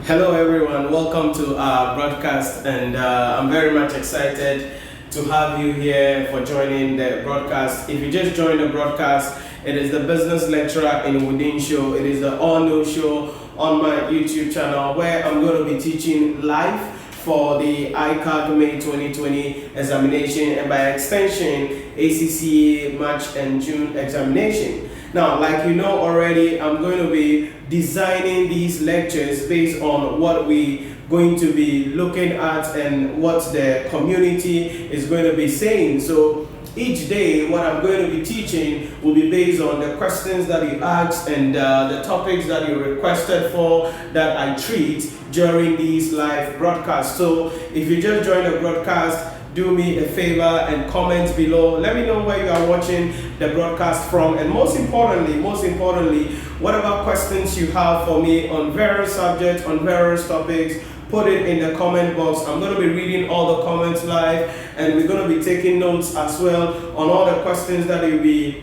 Hello everyone, welcome to our broadcast, and I'm very much excited to have you here for joining the broadcast. If you just joined the broadcast, it is the Business Lecturer in Within show. It is the all-new show on my YouTube channel where I'm going to be teaching live for the ICAG May 2020 examination and by extension ACCA March and June examination. Now, like you know already, I'm going to be designing these lectures based on what we're going to be looking at and what the community is going to be saying. So each day, what I'm going to be teaching will be based on the questions that you asked and the topics that you requested for that I treat during these live broadcasts. So if you just joined the broadcast, do me a favor and comment below. Let me know where you are watching the broadcast from, and most importantly, whatever questions you have for me on various subjects, on various topics, put it in the comment box. I'm going to be reading all the comments live, and we're going to be taking notes as well on all the questions that you'll be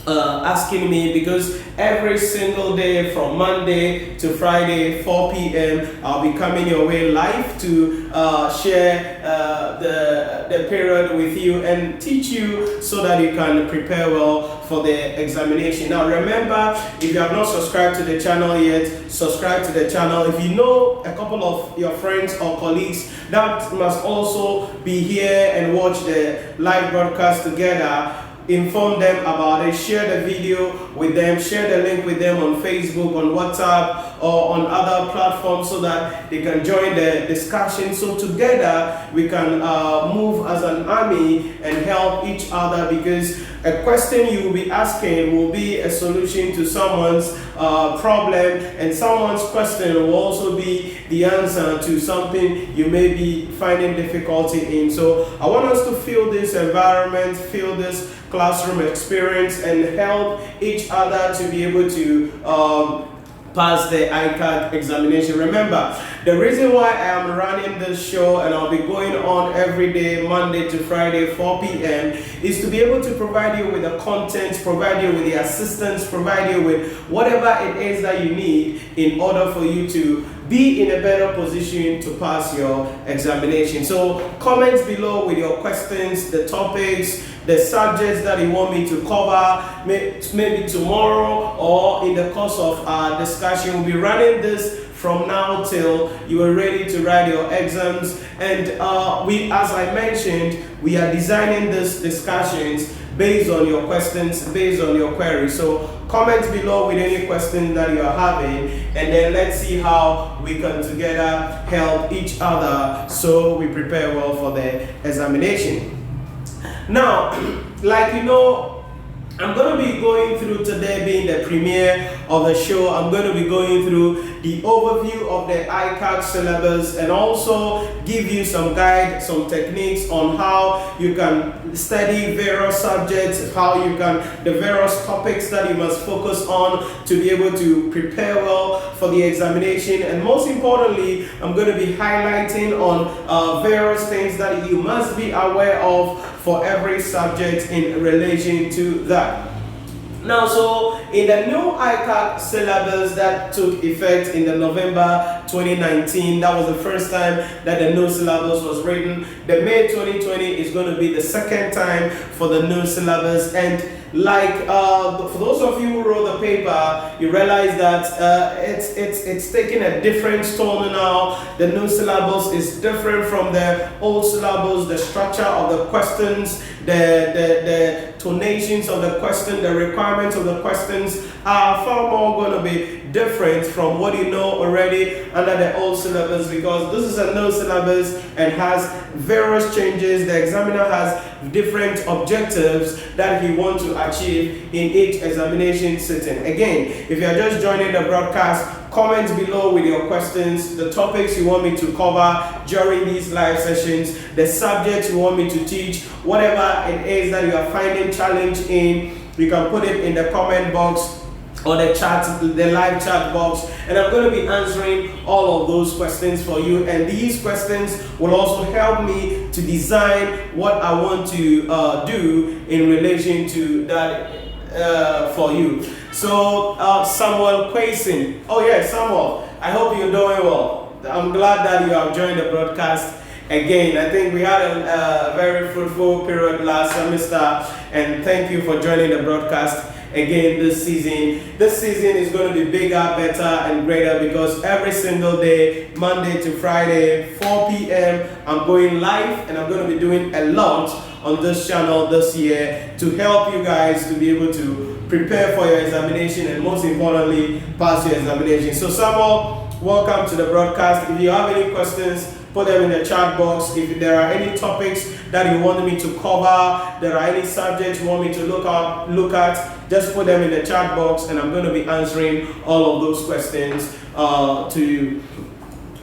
asking me, because every single day from Monday to Friday 4 p.m. I'll be coming your way live to share the period with you and teach you so that you can prepare well for the examination. Now remember, if you have not subscribed to the channel yet, subscribe to the channel. If you know a couple of your friends or colleagues that must also be here and watch the live broadcast together, inform them about it, share the video with them, share the link with them on Facebook, on WhatsApp, or on other platforms so that they can join the discussion. So together we can move as an army and help each other, because a question you will be asking will be a solution to someone's problem, and someone's question will also be the answer to something you may be finding difficulty in. So I want us to feel this environment, feel this classroom experience, and help each other to be able to pass the ICAG examination. Remember, the reason why I am running this show and I'll be going on every day, Monday to Friday, 4 p.m. is to be able to provide you with the content, provide you with the assistance, provide you with whatever it is that you need in order for you to be in a better position to pass your examination. So comment below with your questions, the topics, the subjects that you want me to cover, maybe tomorrow or in the course of our discussion. We'll be running this from now till you are ready to write your exams. And as I mentioned, we are designing these discussions based on your questions, based on your queries. So comment below with any questions that you are having, and then let's see how we can together help each other so we prepare well for the examination. Now, like you know, I'm going to be going through today, being the premiere of the show, I'm going to be going through the overview of the ICAG syllabus and also give you some guide, some techniques on how you can study various subjects, how you can, the various topics that you must focus on to be able to prepare well for the examination. And most importantly, I'm going to be highlighting on various things that you must be aware of for every subject in relation to that. Now, so in the new ICAG syllabus that took effect in the November 2019, that was the first time that the new syllabus was written. The May 2020 is going to be the second time for the new syllabus. And like for those of you who wrote the paper, you realize that it's taking a different tone now. The new syllabus is different from the old syllabus. The structure of the questions, the tonations of the question, the requirements of the questions are far more going to be different from what you know already under the old syllabus, because this is a new syllabus and has various changes. The examiner has different objectives that he wants to achieve in each examination sitting. Again, if you are just joining the broadcast, comment below with your questions, the topics you want me to cover during these live sessions, the subjects you want me to teach, whatever it is that you are finding challenge in, you can put it in the comment box or the chat, the live chat box, and I'm going to be answering all of those questions for you. And these questions will also help me to design what I want to do in relation to that for you. So Samuel Quason, oh yeah, Samuel, I hope you're doing well. I'm glad that you have joined the broadcast again. I think we had a very fruitful period last semester, and thank you for joining the broadcast again this season. This season is going to be bigger, better, and greater because every single day, Monday to Friday, 4 p.m., I'm going live, and I'm going to be doing a lot on this channel this year to help you guys to be able to prepare for your examination and most importantly, pass your examination. So Samuel, welcome to the broadcast. If you have any questions, put them in the chat box. If there are any topics that you want me to cover, there are any subjects you want me to look at, just put them in the chat box and I'm going to be answering all of those questions to you.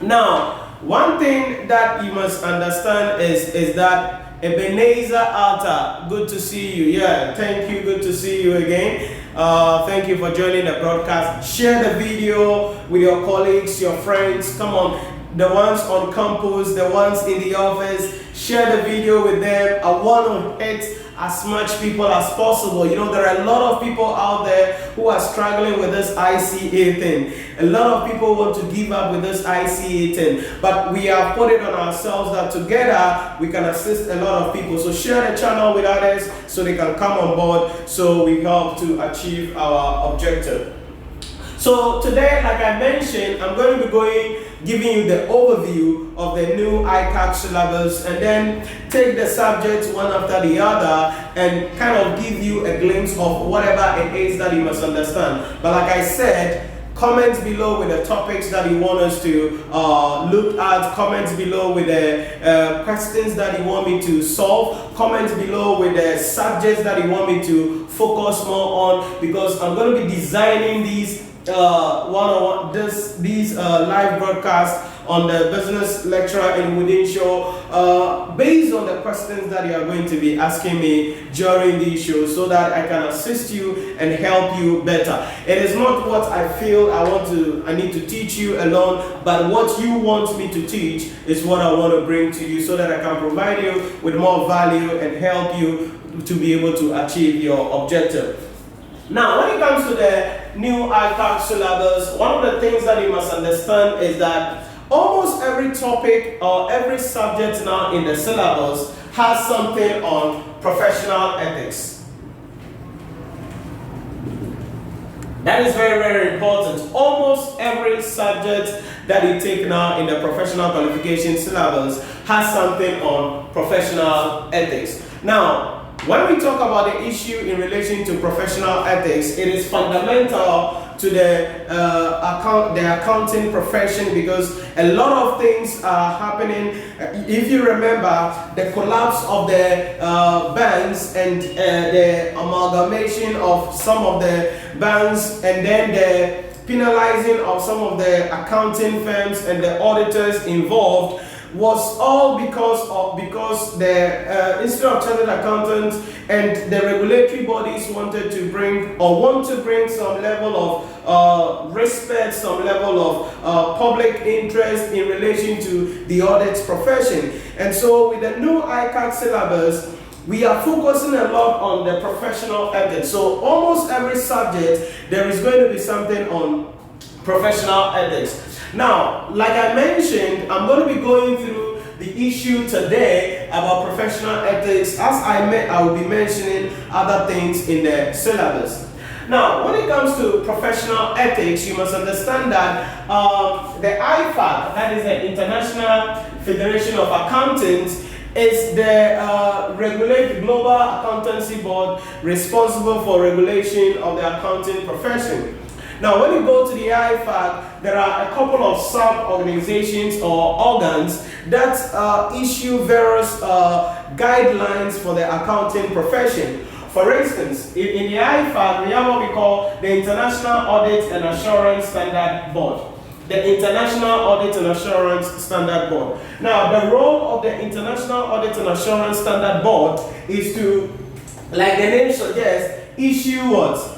Now, one thing that you must understand is that Ebenezer Alta, good to see you. Yeah, thank you. Good to see you again. Thank you for joining the broadcast. Share the video with your colleagues, your friends. Come on. The ones on campus, the ones in the office, share the video with them. I want to hit as much people as possible. You know, there are a lot of people out there who are struggling with this ICA thing. A lot of people want to give up with this ICA thing, but we have put it on ourselves that together we can assist a lot of people. So share the channel with others so they can come on board so we help to achieve our objective. So today, like I mentioned, I'm going to be giving you the overview of the new ICAG syllabus and then take the subjects one after the other and kind of give you a glimpse of whatever it is that you must understand. But like I said, comments below with the topics that you want us to look at, comments below with the questions that you want me to solve, comments below with the subjects that you want me to focus more on, because I'm going to be designing these these live broadcasts on the business lecturer and within show based on the questions that you are going to be asking me during these shows so that I can assist you and help you better. It is not what I feel I need to teach you alone, but what you want me to teach is what I want to bring to you so that I can provide you with more value and help you to be able to achieve your objective. Now, when it comes to the new ICAG syllabus, one of the things that you must understand is that almost every topic or every subject now in the syllabus has something on professional ethics. That is very, very important. Almost every subject that you take now in the professional qualification syllabus has something on professional ethics. Now, when we talk about the issue in relation to professional ethics, it is fundamental to the accounting profession because a lot of things are happening. If you remember, the collapse of the banks and the amalgamation of some of the banks and then the penalizing of some of the accounting firms and the auditors involved was all because the Institute of Chartered Accountants and the regulatory bodies want to bring some level of respect, some level of public interest in relation to the audit profession. And so with the new ICAG syllabus, we are focusing a lot on the professional ethics. So almost every subject, there is going to be something on professional ethics. Now, like I mentioned, I'm going to be going through the issue today about professional ethics. As I will be mentioning other things in the syllabus. Now, when it comes to professional ethics, you must understand that the IFAC, that is the International Federation of Accountants, is the global accountancy board responsible for regulation of the accounting profession. Now, when you go to the IFAG, there are a couple of sub-organizations or organs that issue various guidelines for the accounting profession. For instance, in the IFAG, we have what we call the International Audit and Assurance Standard Board. The International Audit and Assurance Standard Board. Now, the role of the International Audit and Assurance Standard Board is to, like the name suggests, issue what?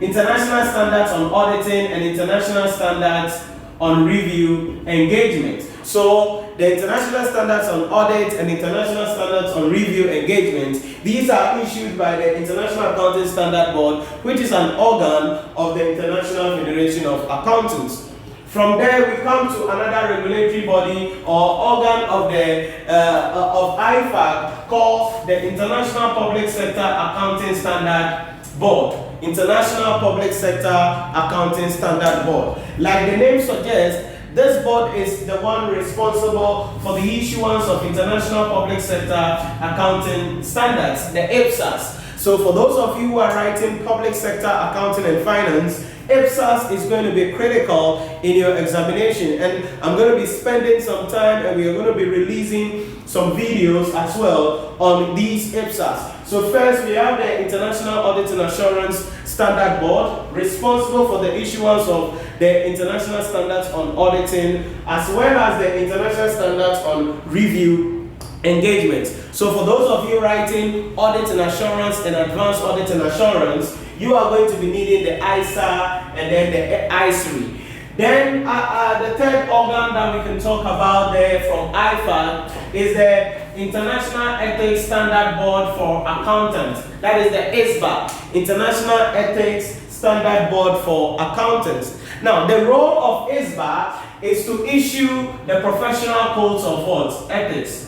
International standards on auditing and international standards on review engagement. So the international standards on audit and international standards on review engagement, these are issued by the International Accounting Standard Board, which is an organ of the International Federation of Accountants. From there, we come to another regulatory body or organ of the of ICAG called the International Public Sector Accounting Standard Board. International Public Sector Accounting Standard Board. Like the name suggests, this board is the one responsible for the issuance of international public sector accounting standards, the IPSAS. So for those of you who are writing public sector accounting and finance, IPSAS is going to be critical in your examination, and I'm going to be spending some time and we are going to be releasing some videos as well on these IPSAS. So first we have the International Audit and Assurance Standard Board, responsible for the issuance of the international standards on auditing as well as the international standards on review engagement. So for those of you writing audit and assurance and advanced audit and assurance, you are going to be needing the ISA and then the ISRI. Then the third organ that we can talk about there from IFAG is the International Ethics Standard Board for Accountants. That is the ISBA, International Ethics Standard Board for Accountants. Now, the role of ISBA is to issue the professional codes of what? Ethics.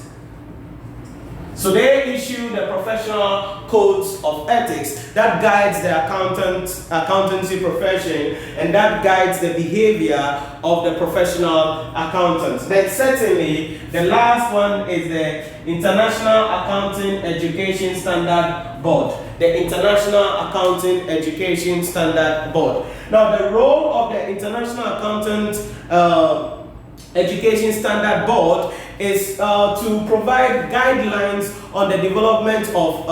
So they issue the professional codes of ethics that guides the accountancy profession, and that guides the behavior of the professional accountants. Then certainly the last one is the International Accounting Education Standard Board. The International Accounting Education Standard Board. Now the role of the International Accountant Education Standard Board is to provide guidelines on the development of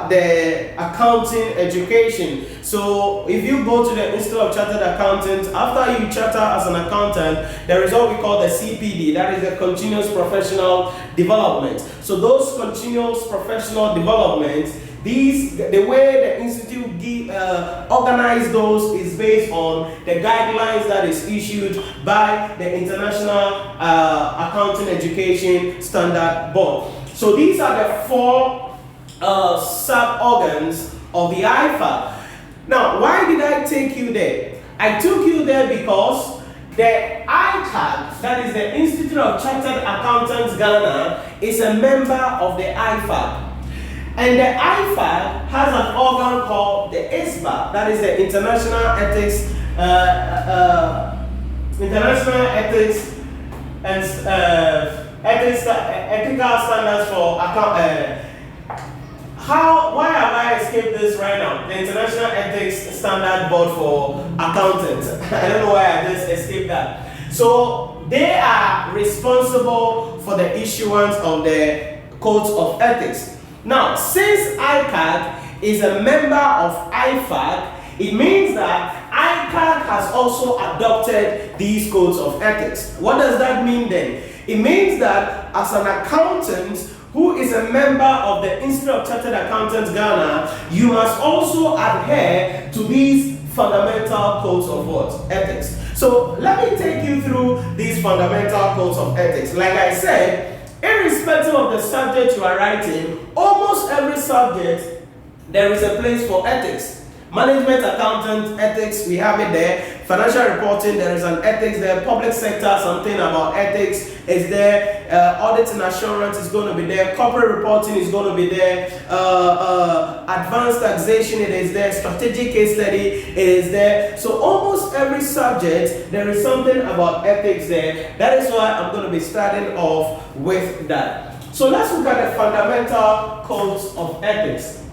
the accounting education. So if you go to the Institute of Chartered Accountants, after you charter as an accountant, there is what we call the CPD, that is the continuous professional development. So those continuous professional developments, the way the institute organize those is based on the guidelines that is issued by the International Accounting Education Standard Board. So these are the four sub-organs of the IFA. Now, why did I take you there? I took you there because the ICAG, that is the Institute of Chartered Accountants Ghana, is a member of the IFAG. And the IFAG has an organ called the ISBA, that is the International Ethics, and Ethical Standards for Account. Why have I escaped this right now? The International Ethics Standard Board for Accountants. I don't know why I just escaped that. So they are responsible for the issuance of the codes of ethics. Now, since ICAG is a member of IFAG, it means that ICAG has also adopted these codes of ethics. What does that mean then? It means that as an accountant who is a member of the Institute of Chartered Accountants Ghana, you must also adhere to these fundamental codes of what? Ethics. So let me take you through these fundamental codes of ethics. Like I said, irrespective of the subject you are writing, almost every subject, there is a place for ethics. Management accountant ethics, we have it there. Financial reporting, there is an ethics there. Public sector, something about ethics is there. Audit and assurance is going to be there. Corporate reporting is going to be there. Advanced taxation, it is there. Strategic case study, it is there. So almost every subject, there is something about ethics there. That is why I'm going to be starting off with that. So let's look at the fundamental codes of ethics.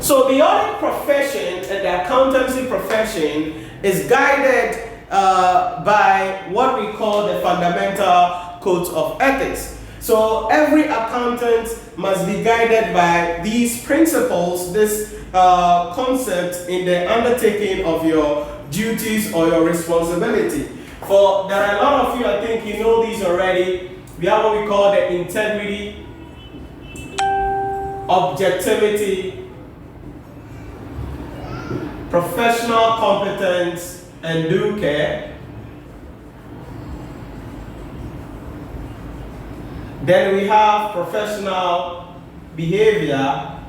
So the audit profession and the accountancy profession is guided by what we call the fundamental codes of ethics. So every accountant must be guided by these principles, this concept in the undertaking of your duties or your responsibility. For there are a lot of you, I think you know these already. We have what we call the integrity, objectivity, professional competence and due care. Then we have professional behavior.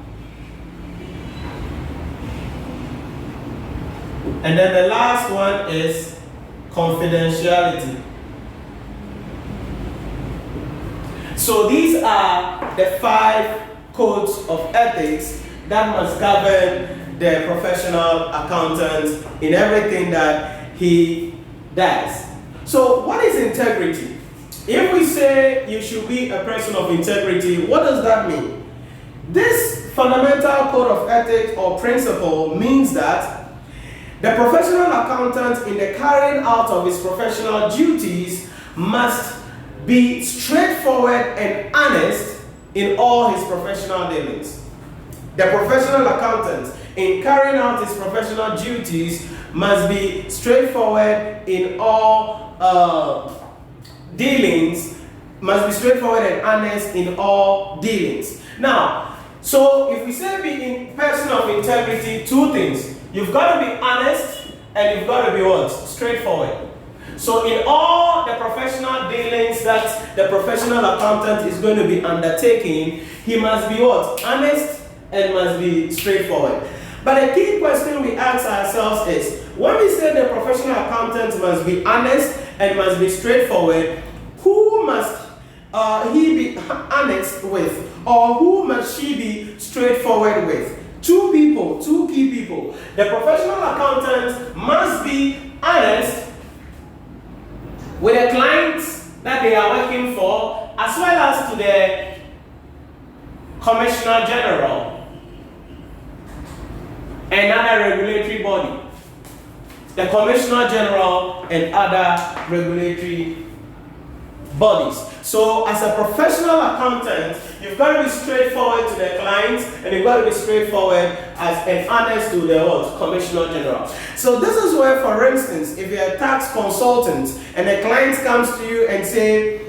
And then the last one is confidentiality. So these are the 5 codes of ethics that must govern the professional accountant in everything that he does. So what is integrity? If we say you should be a person of integrity, what does that mean? This fundamental code of ethics or principle means that the professional accountant in the carrying out of his professional duties must be straightforward and honest in all his professional dealings. The professional accountant in carrying out his professional duties must be straightforward in all dealings, must be straightforward and honest in all dealings. Now, so if we say be a person of integrity, 2 things. You've got to be honest and you've got to be what? Straightforward. So in all the professional dealings that the professional accountant is going to be undertaking, he must be what? Honest and must be straightforward. But the key question we ask ourselves is, when we say the professional accountant must be honest and must be straightforward, who must he be honest with, or who must she be straightforward with? 2 people, 2 key people. The professional accountant must be honest with the clients that they are working for, as well as to the Commissioner General and other regulatory body. The Commissioner General and other regulatory bodies. So as a professional accountant, you've got to be straightforward to the clients and you've got to be straightforward and honest to the Commissioner General. So this is where, for instance, if you're a tax consultant and a client comes to you and say,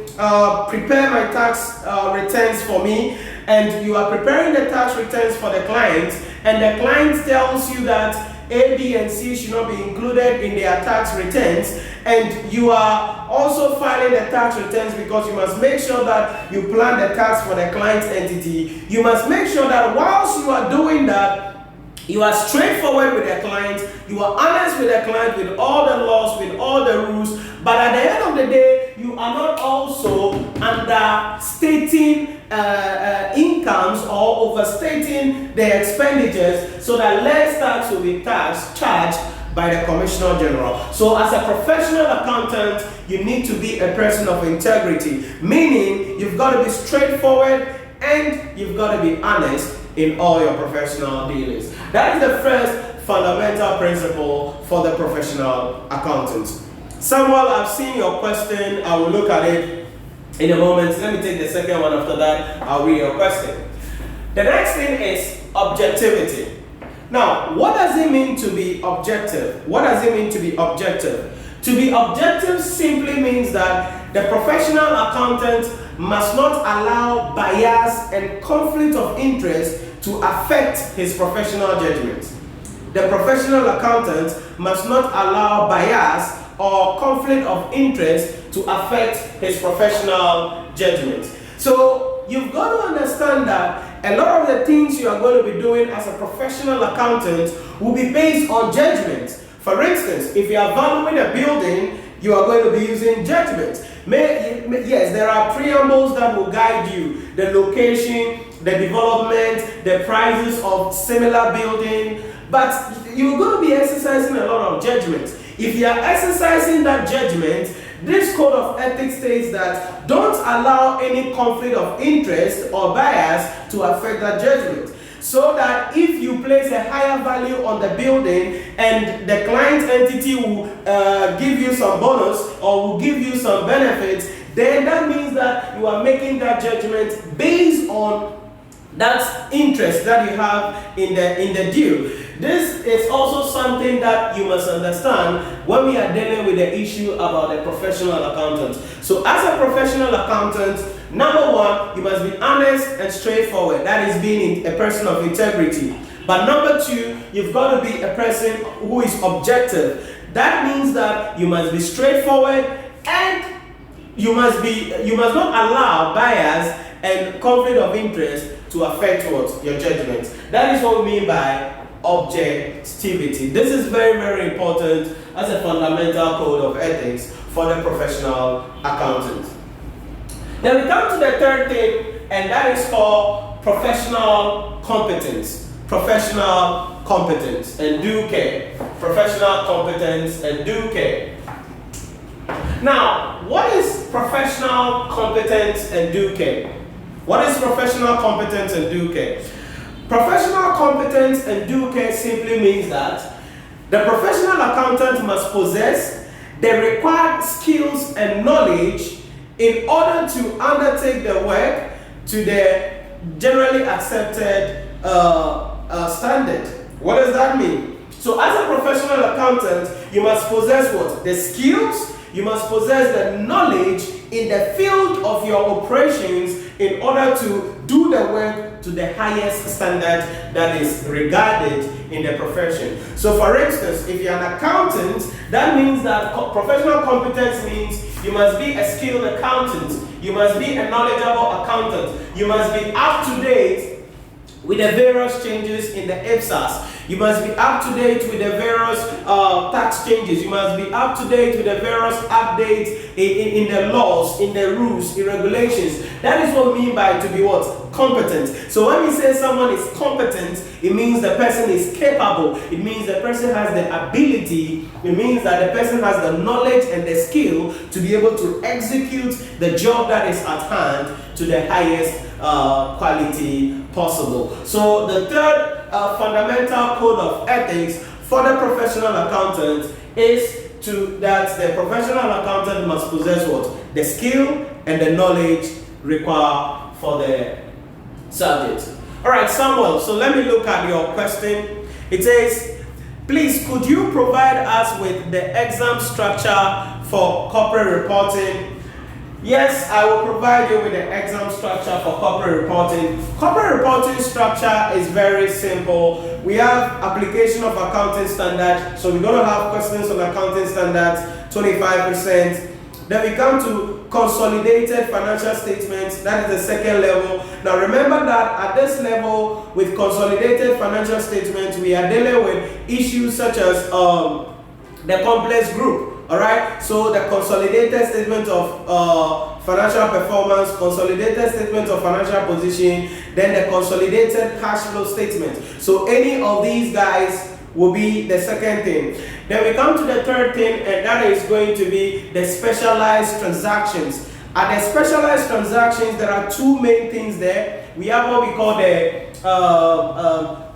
prepare my tax returns for me, and you are preparing the tax returns for the client, and the client tells you that A, B, and C should not be included in their tax returns, and you are also filing the tax returns because you must make sure that you plan the tax for the client's entity. You must make sure that whilst you are doing that, you are straightforward with the client, you are honest with the client with all the laws, with all the rules, but at the end of the day, you are not also understating incomes or overstating the expenditures so that less tax will be charged by the Commissioner General. So as a professional accountant, you need to be a person of integrity, meaning you've got to be straightforward and you've got to be honest in all your professional dealings. That is the first fundamental principle for the professional accountant. Samuel, I've seen your question. I will look at it in a moment. Let me take the second one after that. I'll read your question. The next thing is objectivity. Now, what does it mean to be objective? What does it mean to be objective? To be objective simply means that the professional accountant must not allow bias and conflict of interest to affect his professional judgment. The professional accountant must not allow bias or conflict of interest to affect his professional judgment. So you've got to understand that a lot of the things you are going to be doing as a professional accountant will be based on judgment. For instance, if you are valuing a building, you are going to be using judgment. Yes, there are preambles that will guide you. The location, the development, the prices of similar building. But you're going to be exercising a lot of judgment. If you are exercising that judgment, this code of ethics states that don't allow any conflict of interest or bias to affect that judgment. So that if you place a higher value on the building and the client entity will give you some bonus or will give you some benefits, then that means that you are making that judgment based on that interest that you have in the deal. This is also something that you must understand when we are dealing with the issue about the professional accountant. So as a professional accountant, number one, you must be honest and straightforward. That is being a person of integrity. But number two, you've got to be a person who is objective. That means that you must be straightforward and you must not allow bias and conflict of interest to affect what? Your judgment. That is what we mean by objectivity. This is very, very important as a fundamental code of ethics for the professional accountant. Then we come to the third thing, and that is called professional competence. Professional competence and due care. Professional competence and due care. Now, what is professional competence and due care? What is professional competence and due care? Professional competence and due care simply means that the professional accountant must possess the required skills and knowledge in order to undertake the work to the generally accepted standard. What does that mean? So as a professional accountant, you must possess what? The skills, you must possess the knowledge in the field of your operations in order to do the work to the highest standard that is regarded in the profession. So for instance, if you're an accountant, that means that professional competence means you must be a skilled accountant, you must be a knowledgeable accountant, you must be up to date with the various changes in the ICAG. You must be up to date with the various tax changes. You must be up to date with the various updates in the laws, in the rules, in regulations. That is what we mean by to be what? Competent. So when we say someone is competent, it means the person is capable. It means the person has the ability. It means that the person has the knowledge and the skill to be able to execute the job that is at hand to the highest quality possible. So the third fundamental code of ethics for the professional accountant is that the professional accountant must possess what? The skill and the knowledge required for the subject. Alright, Samuel, so let me look at your question. It says, please, could you provide us with the exam structure for corporate reporting? Yes, I will provide you with the exam structure for corporate reporting. Corporate reporting structure is very simple. We have application of accounting standards. So we're going to have questions on accounting standards, 25%. Then we come to consolidated financial statements. That is the second level. Now remember that at this level, with consolidated financial statements, we are dealing with issues such as the complex group. Alright, so the consolidated statement of financial performance, consolidated statement of financial position, then the consolidated cash flow statement. So any of these guys will be the second thing. Then we come to the third thing, and that is going to be the specialized transactions. At the specialized transactions, there are two main things there. We have what we call the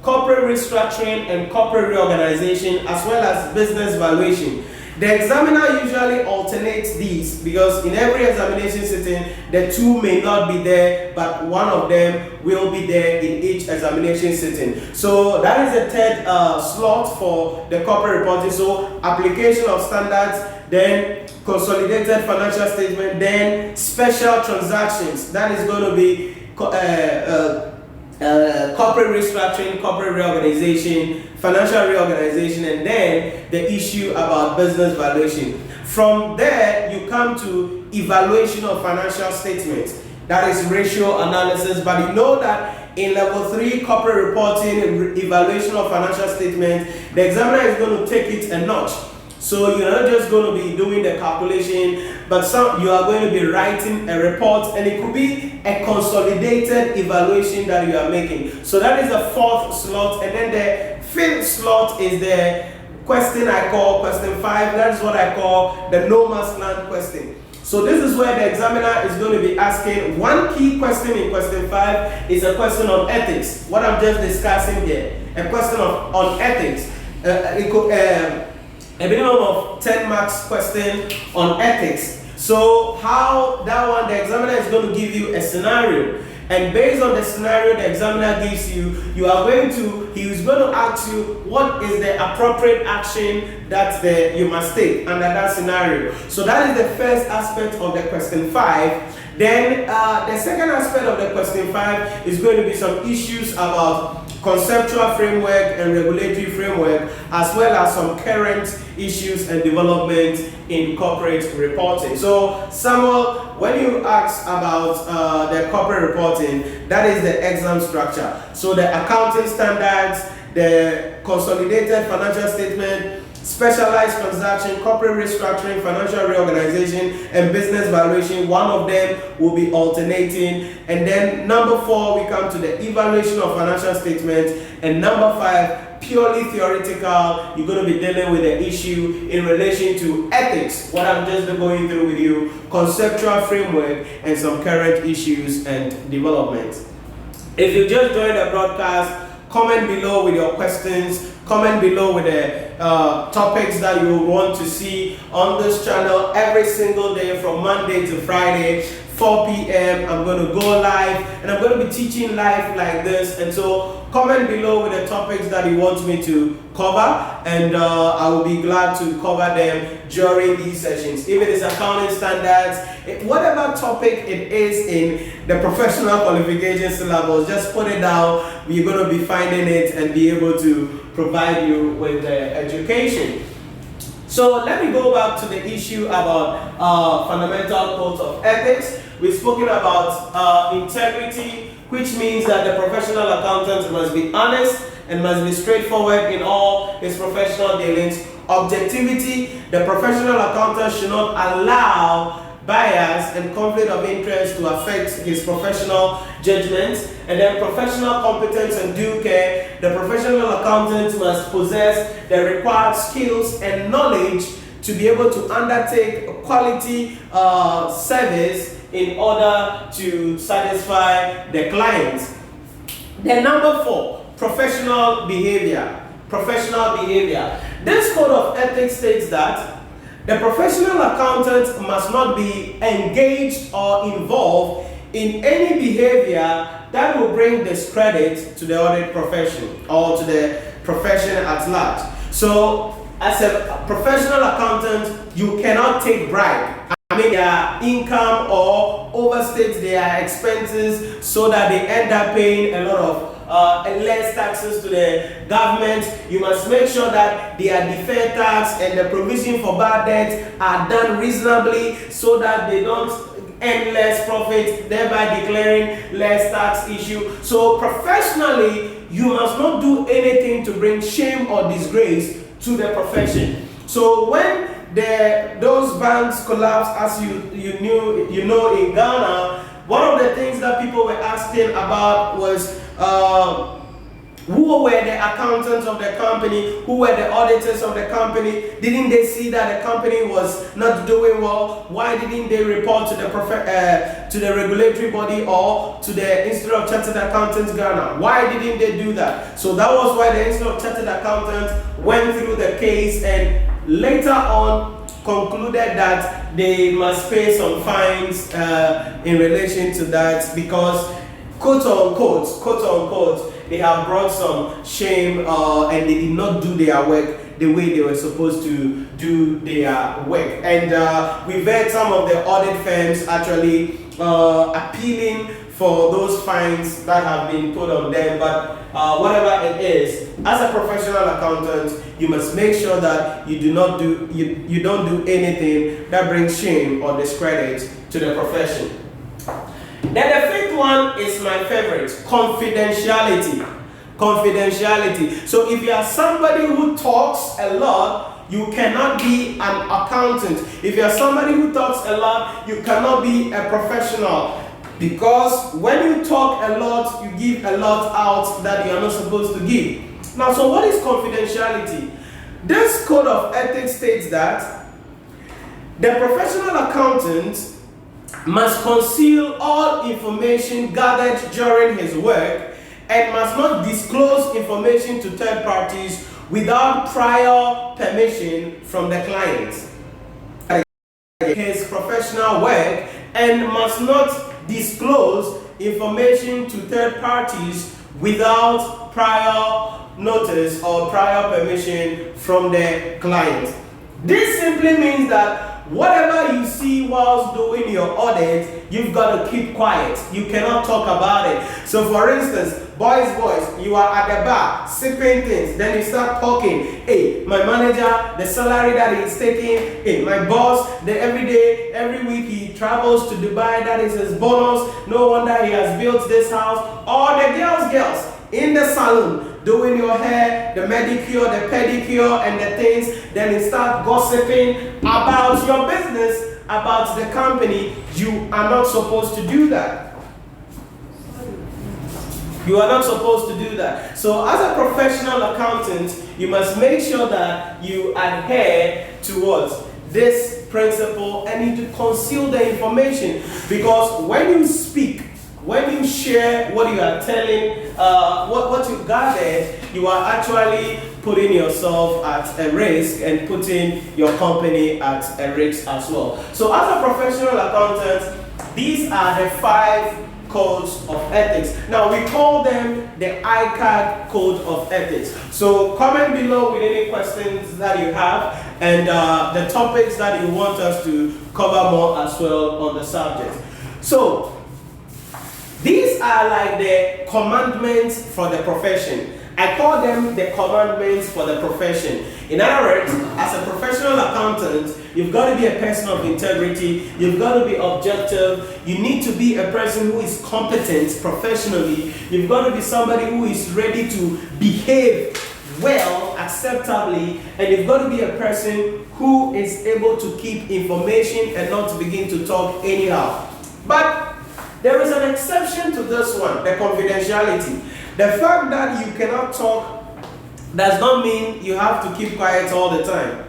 corporate restructuring and corporate reorganization, as well as business valuation. The examiner usually alternates these because in every examination sitting, the two may not be there, but one of them will be there in each examination sitting. So that is the third slot for the corporate reporting. So application of standards, then consolidated financial statement, then special transactions. That is going to be corporate restructuring, corporate reorganization, financial reorganization, and then the issue about business valuation. From there, you come to evaluation of financial statements. That is ratio analysis, but you know that in level 3 corporate reporting and evaluation of financial statements, the examiner is going to take it a notch. So you're not just going to be doing the calculation, but you are going to be writing a report, and it could be a consolidated evaluation that you are making. So that is the fourth slot, and then the fifth slot is the question I call question 5. That is what I call the no man's land question. So this is where the examiner is going to be asking one key question in question 5 is a question on ethics. What I'm just discussing here, a question on ethics. A minimum of 10 marks question on ethics. So how that one, the examiner is going to give you a scenario, and based on the scenario the examiner gives you, he is going to ask you what is the appropriate action that you must take under that scenario. So that is the first aspect of the question 5. Then the second aspect of the question 5 is going to be some issues about conceptual framework and regulatory framework, as well as some current issues and developments in corporate reporting. So Samuel, when you ask about the corporate reporting, that is the exam structure. So the accounting standards, the Consolidated Financial Statement, Specialized Transaction, Corporate Restructuring, Financial Reorganization, and Business Valuation. One of them will be alternating. And then number 4, we come to the evaluation of financial statements. And number 5, purely theoretical, you're going to be dealing with the issue in relation to ethics, what I'm just going through with you, conceptual framework, and some current issues and developments. If you just joined the broadcast, comment below with your questions, comment below with the topics that you want to see on this channel every single day from Monday to Friday, 4 p.m. I'm going to go live, and I'm going to be teaching live like this. And so comment below with the topics that you want me to cover, and I will be glad to cover them during these sessions. If it is accounting standards, whatever topic it is in the professional qualification syllabus, just put it down. We're going to be finding it and be able to provide you with the education. So let me go back to the issue about fundamental codes of ethics. We've spoken about integrity, which means that the professional accountant must be honest and must be straightforward in all his professional dealings. Objectivity, the professional accountant should not allow bias and conflict of interest to affect his professional judgments. And then professional competence and due care, the professional accountant must possess the required skills and knowledge to be able to undertake quality service in order to satisfy the clients. Then number 4, professional behavior. Professional behavior. This code of ethics states that the professional accountant must not be engaged or involved in any behavior that will bring discredit to the audit profession or to the profession at large. So, as a professional accountant, you cannot take bribe. I mean, their income or overstate their expenses so that they end up paying a lot of less taxes to the government. You must make sure that their deferred tax and the provision for bad debt are done reasonably so that they don't earn less profit, thereby declaring less tax issue. So professionally, you must not do anything to bring shame or disgrace to the profession. So when those banks collapsed, as you know in Ghana, one of the things that people were asking about was who were the accountants of the company, who were the auditors of the company. Didn't they see that the company was not doing well? Why didn't they report to the regulatory body or to the Institute of Chartered Accountants Ghana? Why didn't they do that? So that was why the Institute of Chartered Accountants went through the case and later on concluded that they must pay some fines in relation to that because quote unquote, they have brought some shame and they did not do their work the way they were supposed to do their work. And we've heard some of the audit firms actually appealing for those fines that have been put on them. But whatever it is, as a professional accountant, you must make sure that you don't do anything that brings shame or discredit to the profession. Then the 5th one is my favorite, confidentiality. Confidentiality. So if you are somebody who talks a lot, you cannot be an accountant. If you are somebody who talks a lot, you cannot be a professional. Because when you talk a lot, you give a lot out that you are not supposed to give. Now, so what is confidentiality? This code of ethics states that the professional accountant must conceal all information gathered during his work and must not disclose information to third parties without prior permission from the client. His professional work and must not disclose information to third parties without prior notice or prior permission from the client. This simply means that whatever you see whilst doing your audit you've got to keep quiet. You cannot talk about it. So for instance, boys, you are at the bar sipping things, then you start talking. Hey, my manager, the salary that he's taking. Hey, my boss, every week he travels to Dubai, that is his bonus. No wonder he has built this house. Or the girls in the salon doing your hair, the manicure, the pedicure, and the things. Then you start gossiping about your business, about the company. You are not supposed to do that. You are not supposed to do that. So as a professional accountant, you must make sure that you adhere towards this principle, and you to conceal the information, because when you speak, when you share what you are telling, what you gathered, you are actually putting yourself at a risk and putting your company at a risk as well. So as a professional accountant, these are the 5 codes of ethics. Now we call them the ICAG code of ethics. So comment below with any questions that you have, and the topics that you want us to cover more as well on the subject. So these are like the commandments for the profession. I call them the commandments for the profession. In other words, as a professional accountant, you've got to be a person of integrity, you've got to be objective, you need to be a person who is competent professionally, you've got to be somebody who is ready to behave well, acceptably, and you've got to be a person who is able to keep information and not to begin to talk anyhow. But there is an exception to this one, the confidentiality. The fact that you cannot talk does not mean you have to keep quiet all the time.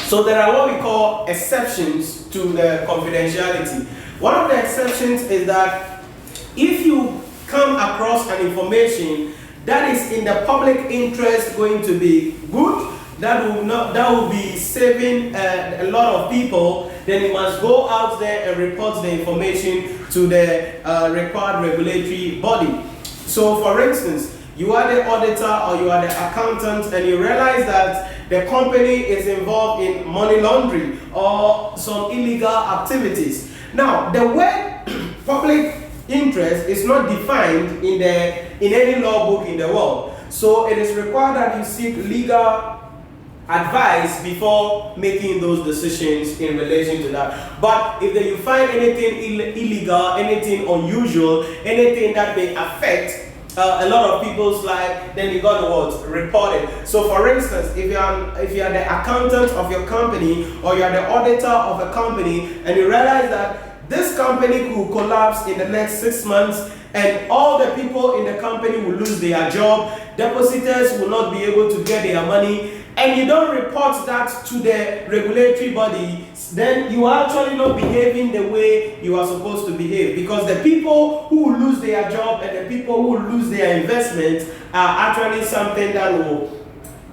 So there are what we call exceptions to the confidentiality. One of the exceptions is that if you come across an information that is in the public interest going to be good, that will be saving a lot of people, then you must go out there and report the information to the required regulatory body. So for instance, you are the auditor or you are the accountant, and you realize that the company is involved in money laundering or some illegal activities. Now, the word public interest is not defined in any law book in the world. So it is required that you seek legal advice before making those decisions in relation to that. But if you find anything illegal, anything unusual, anything that may affect a lot of people's life, then you got to report it. So for instance, if you are the accountant of your company, or you are the auditor of a company, and you realize that this company could collapse in the next 6 months, and all the people in the company will lose their job, depositors will not be able to get their money, and you don't report that to the regulatory body, then you are actually not behaving the way you are supposed to behave, because the people who will lose their job and the people who will lose their investments are actually something that will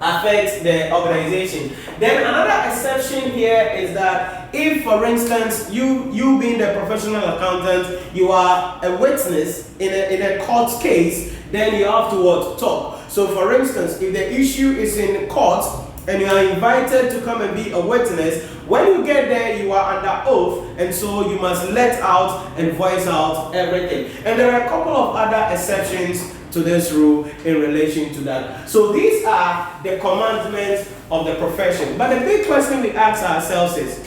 affect the organization. Then another exception here is that if, for instance, you being the professional accountant, you are a witness in a court case, then you have to talk. So for instance, if the issue is in court and you are invited to come and be a witness, when you get there, you are under oath, and so you must let out and voice out everything. And there are a couple of other exceptions to this rule in relation to that. So these are the commandments of the profession. But the big question we ask ourselves is,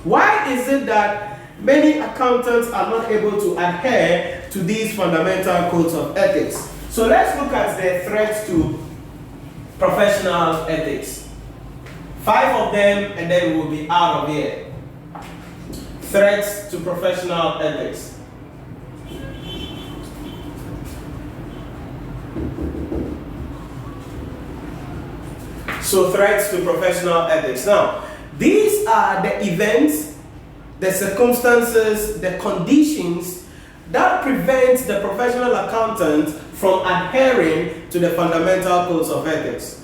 why is it that many accountants are not able to adhere to these fundamental codes of ethics? So let's look at the threats to professional ethics. 5 of them, and then we'll be out of here. Threats to professional ethics. So threats to professional ethics. Now, these are the events, the circumstances, the conditions that prevent the professional accountant from adhering to the fundamental codes of ethics.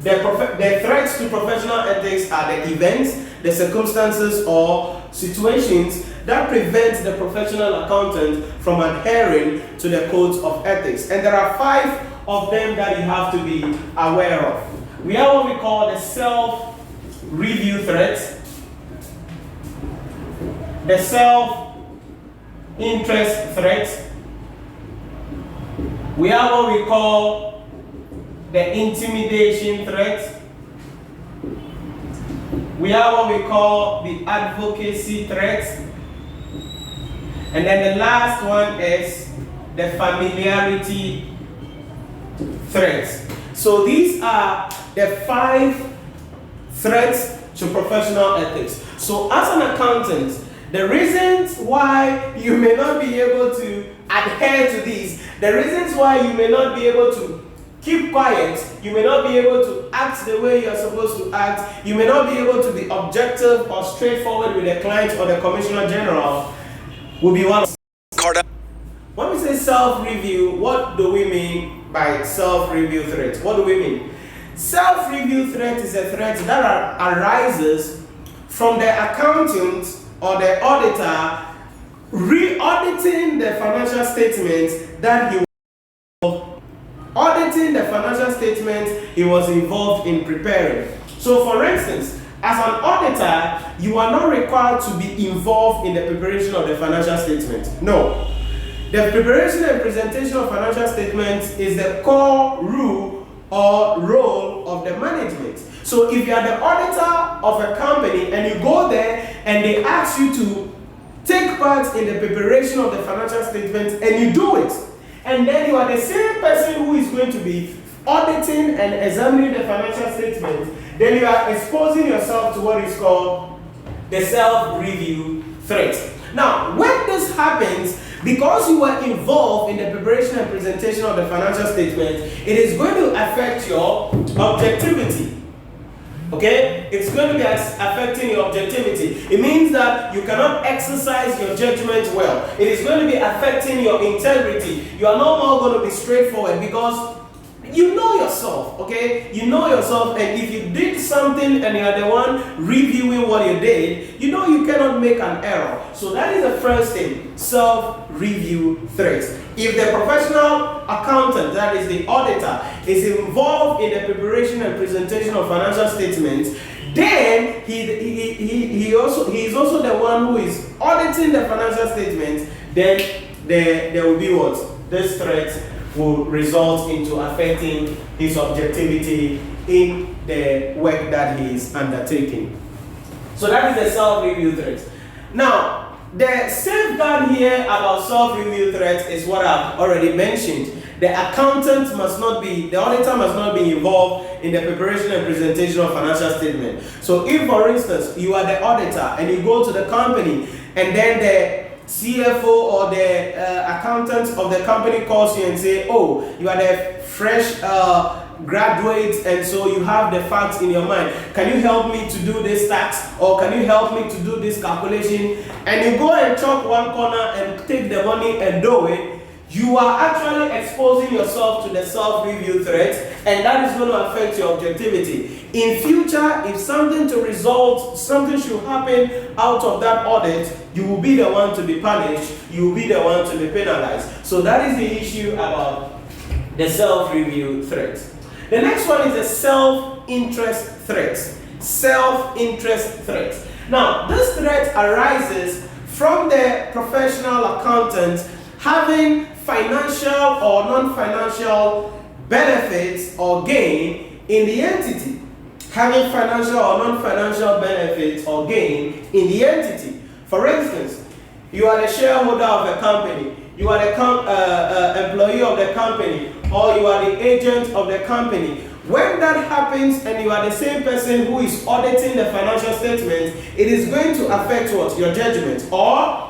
The threats to professional ethics are the events, the circumstances or situations that prevent the professional accountant from adhering to the codes of ethics. And there are 5 of them that you have to be aware of. We have what we call the self-review threats, the self-interest threat. We have what we call the intimidation threat. We have what we call the advocacy threat. And then the last one is the familiarity threats. So these are the 5 threats to professional ethics. So as an accountant, the reasons why you may not be able to adhere to these, the reasons why you may not be able to keep quiet, you may not be able to act the way you're supposed to act, you may not be able to be objective or straightforward with the client or the Commissioner General, will be one. When we say self-review, what do we mean by self-review threat? What do we mean? Self-review threat is a threat that arises from the accountant or the auditor re-auditing the financial statements that he was involved in preparing. So for instance, as an auditor, you are not required to be involved in the preparation of the financial statement. No. The preparation and presentation of financial statements is the core rule or role of the management. So if you are the auditor of a company and you go there and they ask you to take part in the preparation of the financial statements and you do it, and then you are the same person who is going to be auditing and examining the financial statements, then you are exposing yourself to what is called the self-review threat. Now, when this happens, because you were involved in the preparation and presentation of the financial statement, it is going to affect your objectivity. Okay? It's going to be affecting your objectivity. It means that you cannot exercise your judgment well. It is going to be affecting your integrity. You are no more going to be straightforward because you know yourself, okay? You know yourself, and if you did something and you are the one reviewing what you did, you know you cannot make an error. So that is the first thing, self-review threats. If the professional accountant, that is the auditor, is involved in the preparation and presentation of financial statements, then he is also the one who is auditing the financial statements, then there will be what? This threat will result into affecting his objectivity in the work that he is undertaking. So that is the self-review threat. Now, the safeguard here about self-review threats is what I've already mentioned. The accountant must not be, the auditor must not be involved in the preparation and presentation of financial statement. So if, for instance, you are the auditor and you go to the company and then the CFO or the accountant of the company calls you and say, oh, you are the fresh graduate and so you have the facts in your mind. Can you help me to do this tax, or can you help me to do this calculation? And you go and chop one corner and take the money and do it. You are actually exposing yourself to the self-review threat, and that is going to affect your objectivity. In future, if something should happen out of that audit, you will be the one to be punished, you will be the one to be penalized. So that is the issue about the self-review threat. The next one is the self-interest threat. Self-interest threat. Now, this threat arises from the professional accountant having financial or non-financial benefits or gain in the entity. Having financial or non-financial benefits or gain in the entity. For instance, you are the shareholder of the company, you are the employee of the company, or you are the agent of the company. When that happens and you are the same person who is auditing the financial statement, it is going to affect what? Your judgment. Or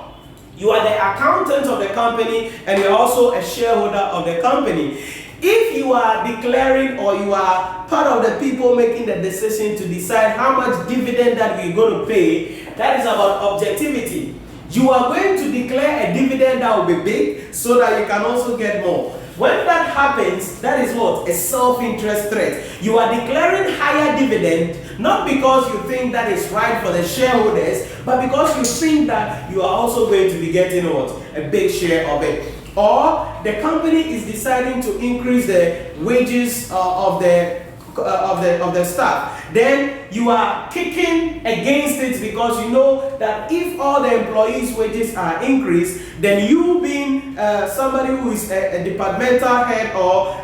you are the accountant of the company and you are also a shareholder of the company. If you are declaring or you are part of the people making the decision to decide how much dividend that we're going to pay, that is about objectivity. You are going to declare a dividend that will be big so that you can also get more. When that happens, that is what? A self-interest threat. You are declaring higher dividend, not because you think that is right for the shareholders, but because you think that you are also going to be getting what? A big share of it. Or the company is deciding to increase the wages of the of the staff, then you are kicking against it, because you know that if all the employees' wages are increased, then you being somebody who is a departmental head or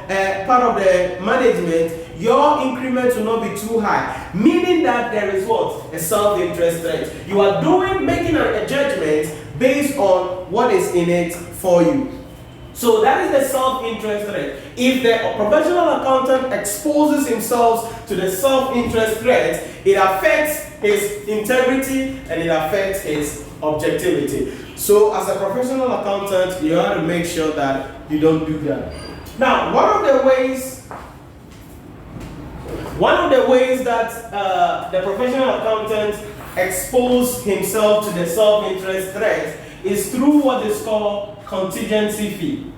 part of the management, your increment will not be too high, meaning that there is what? A self-interest threat. You are making a judgment based on what is in it for you. So that is the self-interest threat. If the professional accountant exposes himself to the self-interest threat, it affects his integrity and it affects his objectivity. So as a professional accountant, you have to make sure that you don't do that. Now, one of the ways that the professional accountant exposes himself to the self-interest threat is through what is called contingency fee.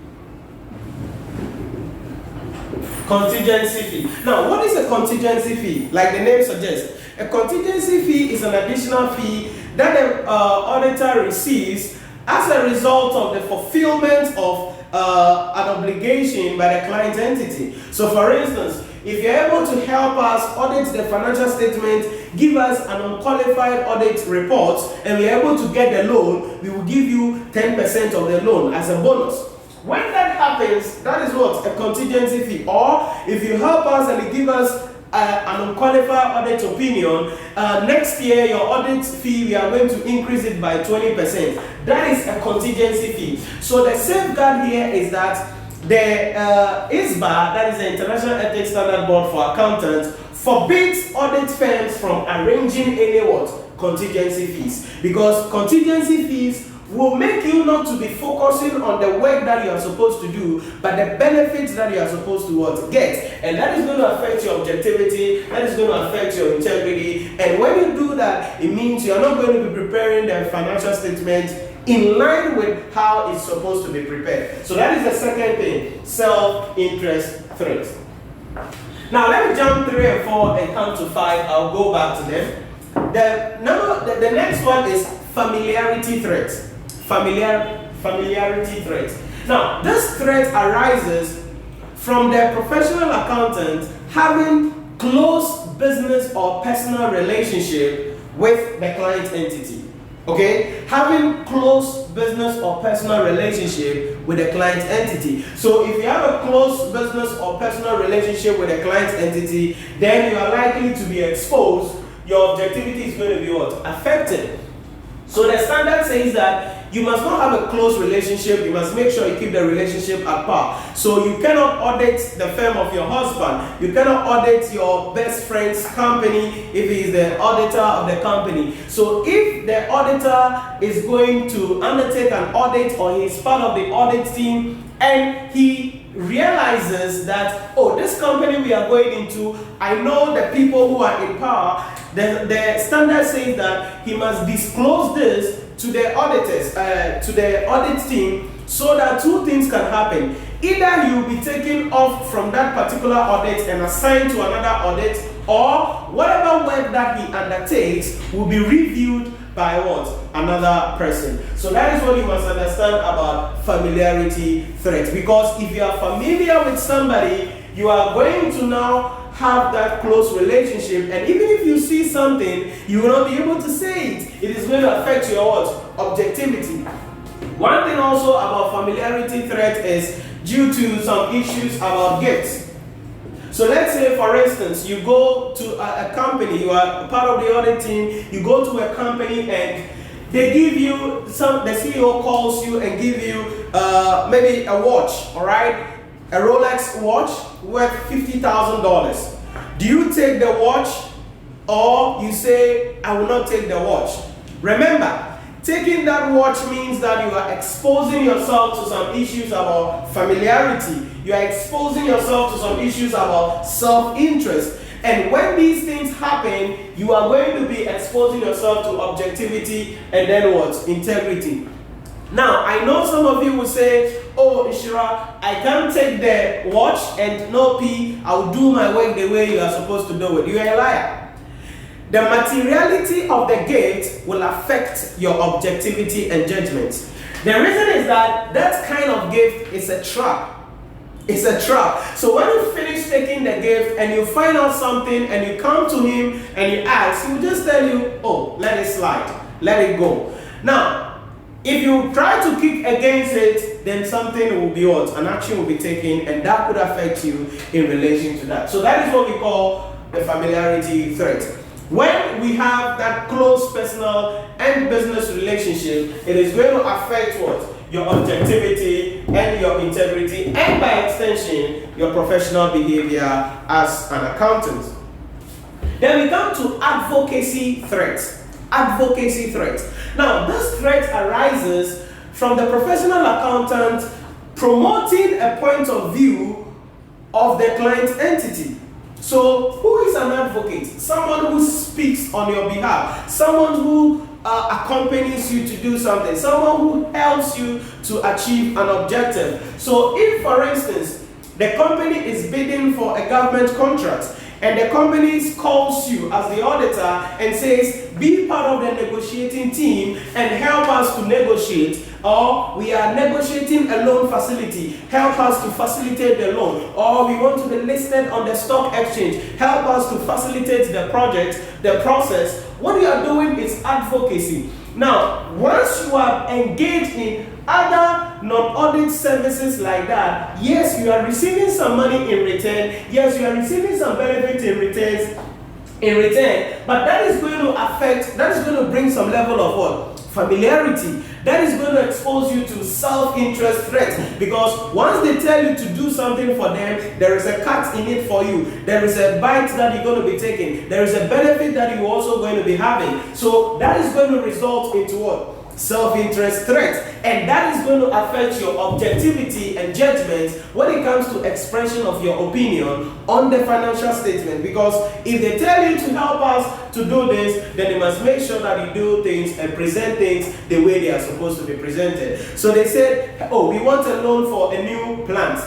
Contingency fee. Now, what is a contingency fee? Like the name suggests, a contingency fee is an additional fee that the auditor receives as a result of the fulfillment of an obligation by the client entity. So, for instance, if you're able to help us audit the financial statement, give us an unqualified audit report, and we're able to get the loan, we will give you 10% of the loan as a bonus. When that happens, that is what? A contingency fee. Or if you help us and you give us an unqualified audit opinion, next year your audit fee, we are going to increase it by 20%. That is a contingency fee. So the safeguard here is that the ISBA, that is the International Ethics Standard Board for Accountants, forbids audit firms from arranging any what? Contingency fees. Because contingency fees will make you not to be focusing on the work that you are supposed to do, but the benefits that you are supposed to what? Get. And that is going to affect your objectivity, that is going to affect your integrity. And when you do that, it means you are not going to be preparing the financial statement in line with how it's supposed to be prepared. So that is the second thing, self-interest threat. Now let me jump 3 and 4 and come to 5. I'll go back to them. The next one is familiarity threat. Familiarity threat. Now this threat arises from the professional accountant having close business or personal relationship with the client entity. Okay, having close business or personal relationship with a client entity. So if you have a close business or personal relationship with a client entity, then you are likely to be exposed. Your objectivity is going to be what? Affected. So the standard says that you must not have a close relationship. You must make sure you keep the relationship at par. So you cannot audit the firm of your husband. You cannot audit your best friend's company if he is the auditor of the company. So if the auditor is going to undertake an audit or he is part of the audit team and he realizes that, oh, this company we are going into, I know the people who are in power, the standard says that he must disclose this to the auditors, to the audit team, so that 2 things can happen. Either he will be taken off from that particular audit and assigned to another audit, or whatever work that he undertakes will be reviewed by what? Another person. So that is what you must understand about familiarity threat. Because if you are familiar with somebody, you are going to now have that close relationship, and even if you see something, you will not be able to say it. It is going to affect your what? Objectivity. One thing also about familiarity threat is due to some issues about gifts. So let's say, for instance, you go to a company, you are part of the audit team, you go to a company and they give you the CEO calls you and give you maybe a watch, all right? A Rolex watch worth $50,000. Do you take the watch, or you say, I will not take the watch? Remember, taking that watch means that you are exposing yourself to some issues about familiarity. You are exposing yourself to some issues about self-interest. And when these things happen, you are going to be exposing yourself to objectivity and then what? Integrity. Now, I know some of you will say, oh, Nhyira, I can't take the watch and no P, I'll do my work the way you are supposed to do it. You are a liar. The materiality of the gift will affect your objectivity and judgment. The reason is that that kind of gift is a trap. It's a trap. So when you finish taking the gift and you find out something and you come to him and you ask, he will just tell you, oh, let it slide, let it go. Now, if you try to kick against it, then something will be what? An action will be taken, and that could affect you in relation to that. So that is what we call the familiarity threat. When we have that close personal and business relationship, it is going to affect what? Your objectivity and your integrity, and by extension, your professional behavior as an accountant. Then we come to advocacy threats. Advocacy threats. Now, this threat arises from the professional accountant promoting a point of view of the client entity. So, who is an advocate? Someone who speaks on your behalf, someone who accompanies you to do something, someone who helps you to achieve an objective. So if, for instance, the company is bidding for a government contract and the company calls you as the auditor and says, be part of the negotiating team and help us to negotiate, or we are negotiating a loan facility, help us to facilitate the loan, or we want to be listed on the stock exchange, help us to facilitate the project, the process. What you are doing is advocacy. Now, once you are engaged in other non-audit services like that, yes, you are receiving some money in return, yes, you are receiving some benefit in return, but that is going to affect, that is going to bring some level of what? Familiarity. That is going to expose you to self-interest threats, because once they tell you to do something for them, there is a cut in it for you. There is a bite that you're going to be taking. There is a benefit that you're also going to be having. So that is going to result into what? Self-interest threat, and that is going to affect your objectivity and judgment when it comes to expression of your opinion on the financial statement. Because if they tell you to help us to do this, then they must make sure that you do things and present things the way they are supposed to be presented. So they said, oh, we want a loan for a new plant.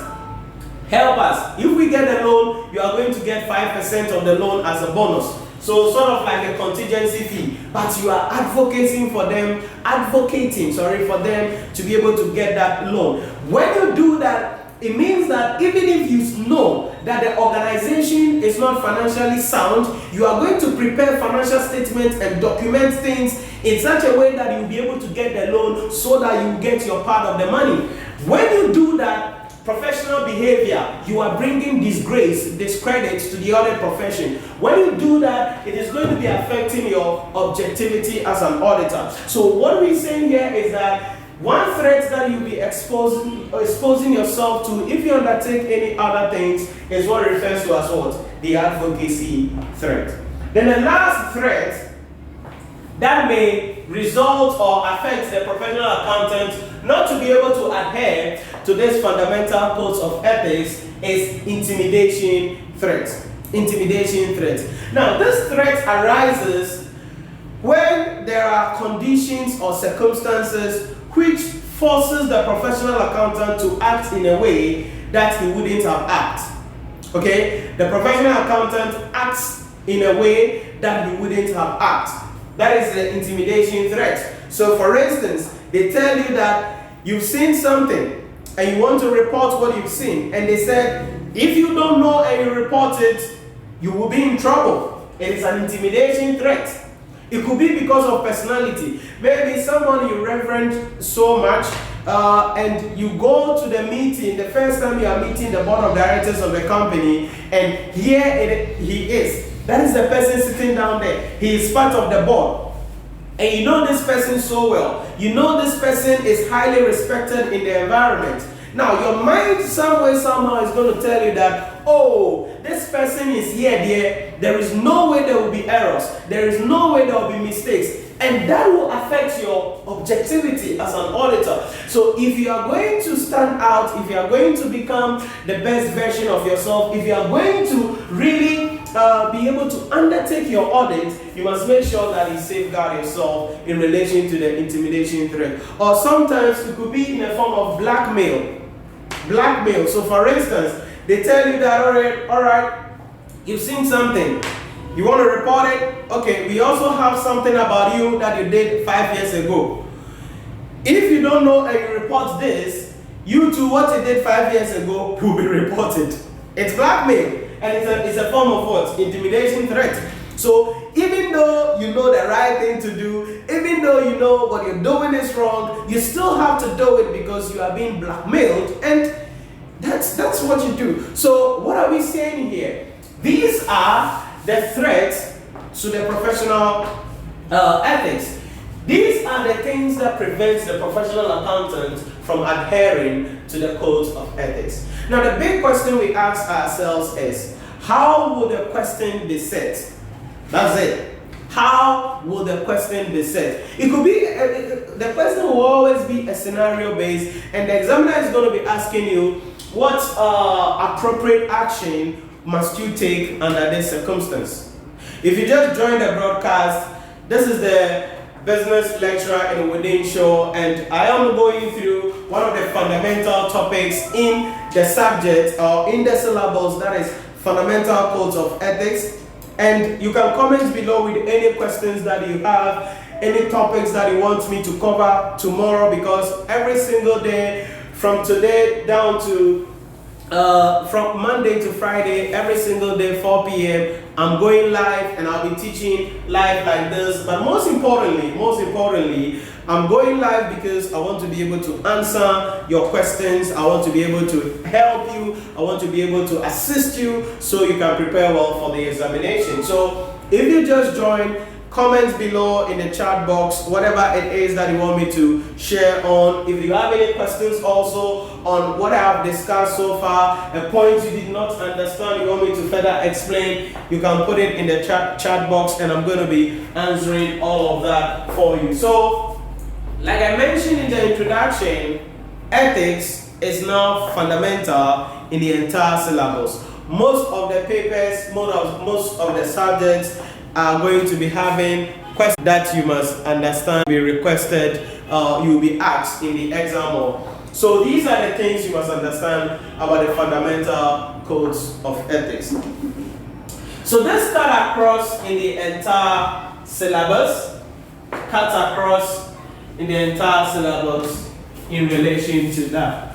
Help us. If we get a loan, you are going to get 5% of the loan as a bonus. So sort of like a contingency fee, but you are advocating for them to be able to get that loan. When you do that, it means that even if you know that the organization is not financially sound, you are going to prepare financial statements and document things in such a way that you'll be able to get the loan so that you get your part of the money. When you do that, professional behavior, you are bringing discredit to the audit profession. When you do that, it is going to be affecting your objectivity as an auditor. So what we're saying here is that one threat that you'll be exposing yourself to if you undertake any other things is what it refers to as what? The advocacy threat. Then the last threat that may result or affect the professional accountant not to be able to adhere to this fundamental codes of ethics is intimidation threat. Intimidation threat. Now, this threat arises when there are conditions or circumstances which forces the professional accountant to act in a way that he wouldn't have acted. Okay? The professional accountant acts in a way that he wouldn't have acted. That is the intimidation threat. So for instance, they tell you that you've seen something and you want to report what you've seen, and they said, if you don't know and you report it, you will be in trouble. It is an intimidation threat. It could be because of personality. Maybe someone you reverend so much, and you go to the meeting, the first time you are meeting the board of directors of the company, and here he is. That is the person sitting down there. He is part of the board. And you know this person so well. You know this person is highly respected in the environment. Now, your mind somewhere, somehow is going to tell you that, oh, this person is here. There is no way there will be errors. There is no way there will be mistakes. And that will affect your objectivity as an auditor. So if you are going to stand out, if you are going to become the best version of yourself, if you are going to really be able to undertake your audit, you must make sure that you safeguard yourself in relation to the intimidation threat. Or sometimes it could be in a form of blackmail. Blackmail. So for instance, they tell you that, all right, you've seen something. You want to report it? Okay, we also have something about you that you did 5 years ago. If you don't know and you report this, you too, what you did 5 years ago will be reported. It's blackmail, and it's a form of what? Intimidation, threat. So even though you know the right thing to do, even though you know what you're doing is wrong, you still have to do it because you are being blackmailed, and that's what you do. So what are we saying here? These are the threats to the professional ethics. These are the things that prevents the professional accountant from adhering to the codes of ethics. Now, the big question we ask ourselves is, how will the question be set? That's it. How will the question be set? It could be, the question will always be a scenario based, and the examiner is going to be asking you, what appropriate action must you take under this circumstance? If you just joined the broadcast, this is the business lecturer in Within Show, and I am going through one of the fundamental topics in the subject or in the syllabus, that is fundamental codes of ethics. And you can comment below with any questions that you have, any topics that you want me to cover tomorrow, because every single day from today down to from Monday to Friday, every single day 4 p.m. I'm going live, and I'll be teaching live like this. But most importantly, I'm going live because I want to be able to answer your questions. I want to be able to help you. I want to be able to assist you so you can prepare well for the examination. So if you just joined, comment below in the chat box whatever it is that you want me to share on. If you have any questions also on what I have discussed so far, a point you did not understand, you want me to further explain, you can put it in the chat box, and I'm going to be answering all of that for you. So, like I mentioned in the introduction, ethics is now fundamental in the entire syllabus. Most of the papers, most of the subjects are going to be having questions that you must understand, be requested, you will be asked in the exam hall. So these are the things you must understand about the fundamental codes of ethics. So this cut across in the entire syllabus, cuts across in the entire syllabus in relation to that.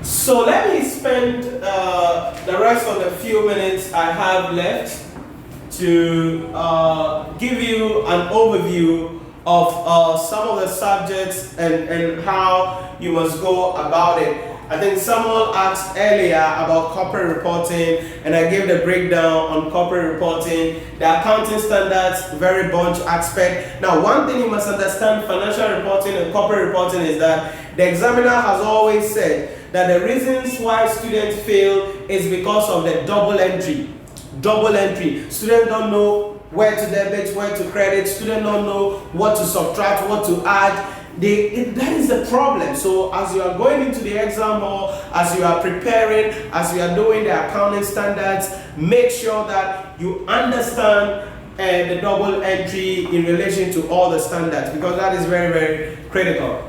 So let me spend the rest of the few minutes I have left to give you an overview of some of the subjects and how you must go about it. I think someone asked earlier about corporate reporting, and I gave the breakdown on corporate reporting, the accounting standards, very bunch aspect. Now, one thing you must understand, financial reporting and corporate reporting, is that the examiner has always said that the reasons why students fail is because of the double entry. Double entry. Students don't know where to debit, where to credit. Students don't know what to subtract, what to add. That is the problem. So as you are going into the exam hall, as you are preparing, as you are doing the accounting standards, make sure that you understand the double entry in relation to all the standards, because that is very, very critical.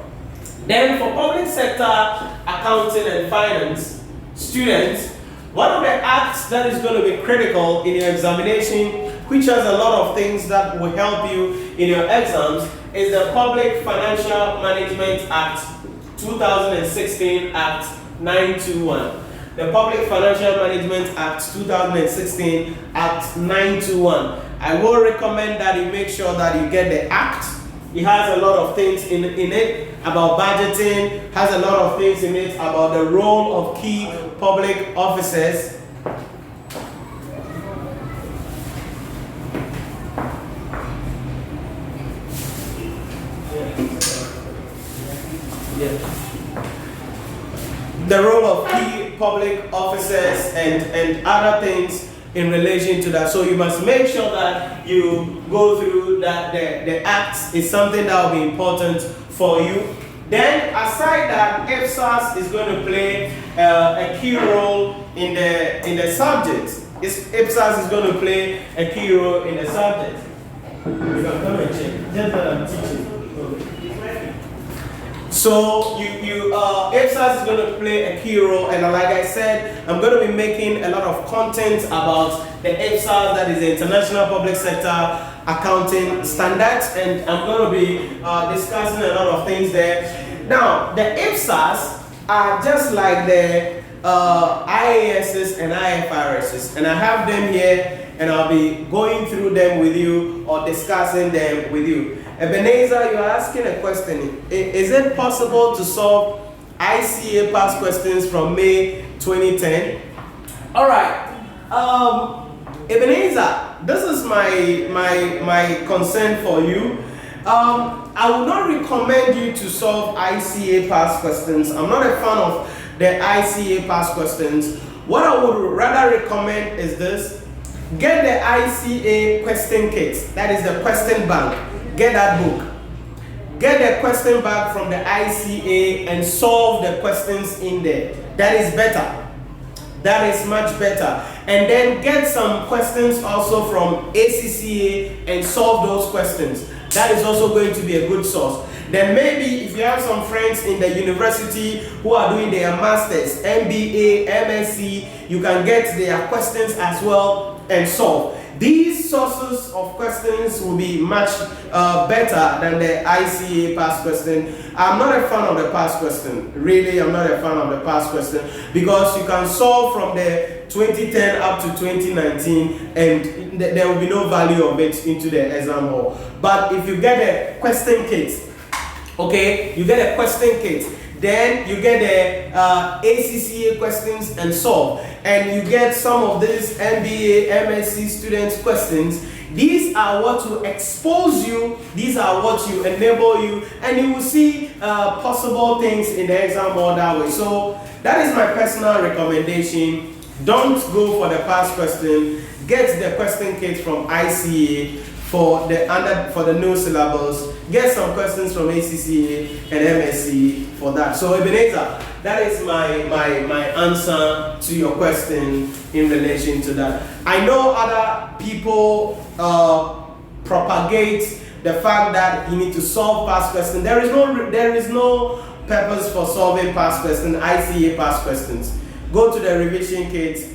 Then for public sector accounting and finance students, one of the acts that is going to be critical in your examination, which has a lot of things that will help you in your exams, is the Public Financial Management Act 2016 Act 921. The Public Financial Management Act 2016 Act 921. I will recommend that you make sure that you get the act. It has a lot of things in it about budgeting, has a lot of things in it about the role of key public officers. The role of key public officers and other things in relation to that. So you must make sure that you go through that. The acts is something that will be important for you. Then aside that, ICAG is going to play a key role in the subject. ICAG is going to play a key role in the subject. You can come and check. Just that I'm teaching. So ICAG is going to play a key role, and like I said, I'm going to be making a lot of content about the ICAG, that is the International Public Sector accounting standards, and I'm going to be discussing a lot of things there. Now, the IFSAs are just like the IASs and IFRSs, and I have them here, and I'll be going through them with you or discussing them with you. Ebenezer, you're asking a question. Is it possible to solve ICA past questions from May 2010? All right. Ebenezer, this is my concern for you. I would not recommend you to solve ICA past questions. I'm not a fan of the ICA past questions. What I would rather recommend is this. Get the ICA question kit. That is the question bank. Get that book. Get the question bank from the ICA and solve the questions in there. That is better. That is much better. And then get some questions also from ACCA and solve those questions. That is also going to be a good source. Then maybe if you have some friends in the university who are doing their masters, MBA, MSc, you can get their questions as well and solve. These sources of questions will be much better than the ICA past question. I'm not a fan of the past question. Really, I'm not a fan of the past question because you can solve from the 2010 up to 2019 and there will be no value of it into the exam hall. But if you get a question kit, okay, you get a question kit, then you get the ACCA questions and solve, and you get some of these MBA, MSc students questions. These are what will expose you, these are what will enable you, and you will see possible things in the exam hall that way. So that is my personal recommendation. Don't go for the past question. Get the question kit from ICA for the new syllabus. Get some questions from ACCA and MSc for that. So Ebenezer, that is my answer to your question in relation to that. I know other people propagate the fact that you need to solve past questions. There is no purpose for solving past questions, ICA past questions. Go to the revision kit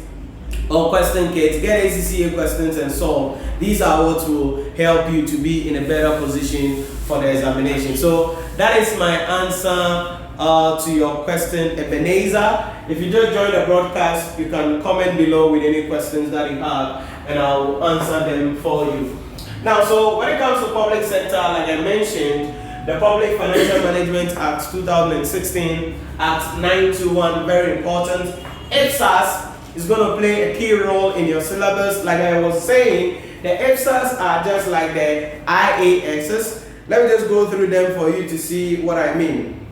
or question kit, get ACCA questions and solve. These are what will help you to be in a better position for the examination. So that is my answer to your question, Ebenezer. If you just joined the broadcast, you can comment below with any questions that you have and I'll answer them for you. Now, so when it comes to public sector, like I mentioned, the Public Financial Management Act 2016, Act 921, very important. IFSAs is going to play a key role in your syllabus. Like I was saying, the IFSAs are just like the IASs. Let me just go through them for you to see what I mean.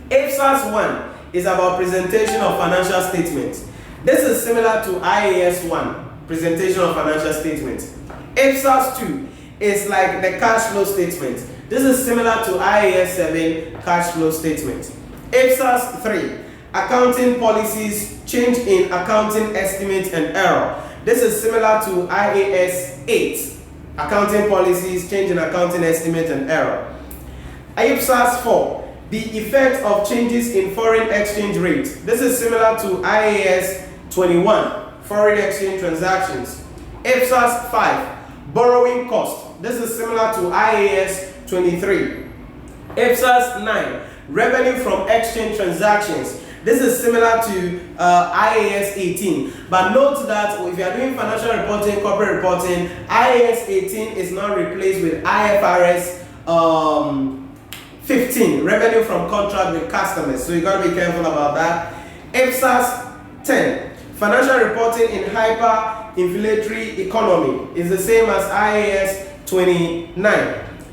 IFSAs 1 is about presentation of financial statements. This is similar to IAS 1, presentation of financial statements. IFSAs 2 is like the cash flow statement. This is similar to IAS 7, cash flow statement. IFSAs 3, accounting policies, change in accounting estimate and error. This is similar to IAS 8, accounting policies, change in accounting estimate and error. IFSAs 4, the effect of changes in foreign exchange rate. This is similar to IAS 21, foreign exchange transactions. IFSAs 5, borrowing cost. This is similar to IAS 23. IFSAs 9, revenue from exchange transactions. This is similar to IAS 18. But note that if you are doing financial reporting, corporate reporting, IAS 18 is now replaced with IFRS 15, revenue from contract with customers. So you got to be careful about that. IFSAs 10, financial reporting in hyperinflationary economy is the same as IAS 29.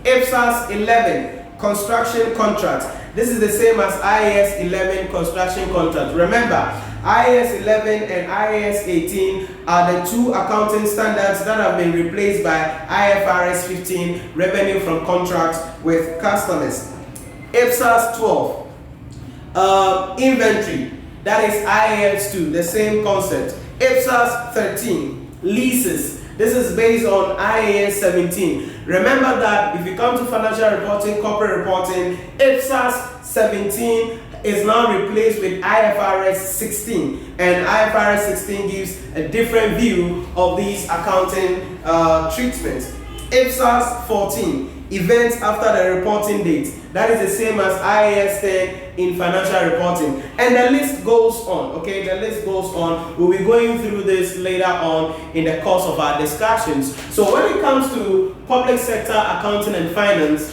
IFSAs 11, construction contracts. This is the same as IAS 11, construction contracts. Remember, IAS 11 and IAS 18 are the two accounting standards that have been replaced by IFRS 15, revenue from contracts with customers. IFSAs 12, inventory. That is IAS 2, the same concept. IFSAs 13, leases. This is based on IAS 17. Remember that if you come to financial reporting, corporate reporting, IFSAs 17 is now replaced with IFRS 16. And IFRS 16 gives a different view of these accounting treatments. IFSAS 14, events after the reporting date. That is the same as IAS 10 in financial reporting. And the list goes on, okay? The list goes on. We'll be going through this later on in the course of our discussions. So when it comes to public sector accounting and finance,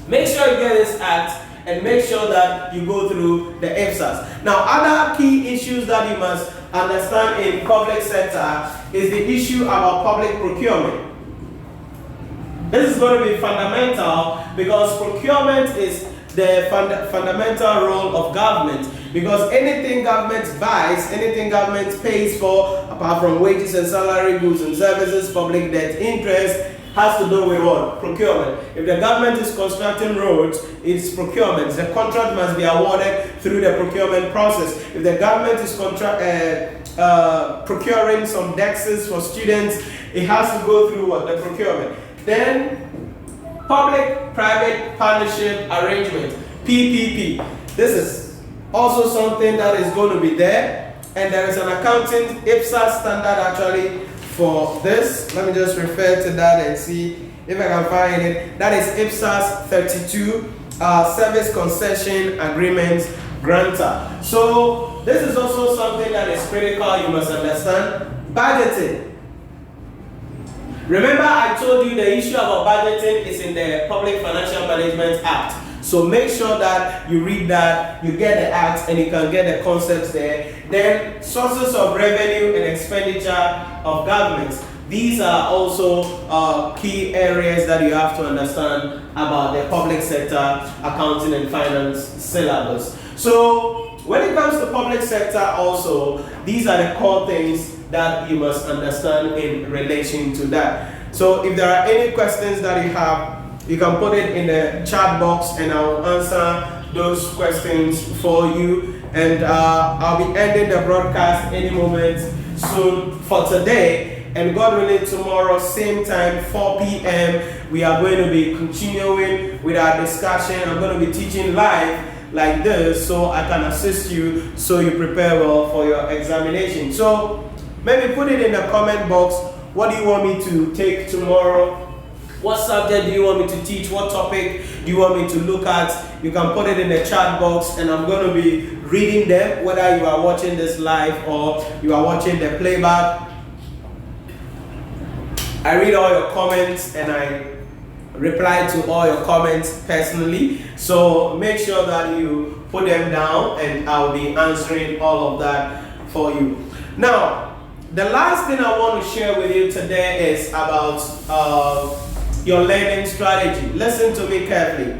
make sure you get this act and make sure that you go through the IFSAS. Now, other key issues that you must understand in public sector is the issue about public procurement. This is going to be fundamental because procurement is the fundamental role of government, because anything government buys, anything government pays for, apart from wages and salary, goods and services, public debt, interest, has to do with what? Procurement. If the government is constructing roads, it's procurement. The contract must be awarded through the procurement process. If the government is procuring some dexes for students, it has to go through what? The procurement. Then, public-private partnership arrangement, PPP. This is also something that is going to be there, and there is an accounting IFSAS standard actually for this. Let me just refer to that and see if I can find it. That is IFSAS 32, Service Concession Agreements Grantor. So this is also something that is critical. You must understand. Budgeting. Remember, I told you the issue about budgeting is in the Public Financial Management Act. So make sure that you read that, you get the act, and you can get the concepts there. Then sources of revenue and expenditure of government. These are also key areas that you have to understand about the public sector accounting and finance syllabus. So when it comes to public sector also, these are the core things that you must understand in relation to that. So if there are any questions that you have, you can put it in the chat box and I'll answer those questions for you. And I'll be ending the broadcast any moment soon for today. And God willing, tomorrow, same time, 4 p.m., we are going to be continuing with our discussion. I'm going to be teaching live like this so I can assist you so you prepare well for your examination. So maybe put it in the comment box. What do you want me to take tomorrow? What subject do you want me to teach? What topic do you want me to look at? You can put it in the chat box and I'm going to be reading them, whether you are watching this live or you are watching the playback. I read all your comments and I reply to all your comments personally. So make sure that you put them down and I'll be answering all of that for you. Now, the last thing I want to share with you today is about your learning strategy. Listen to me carefully.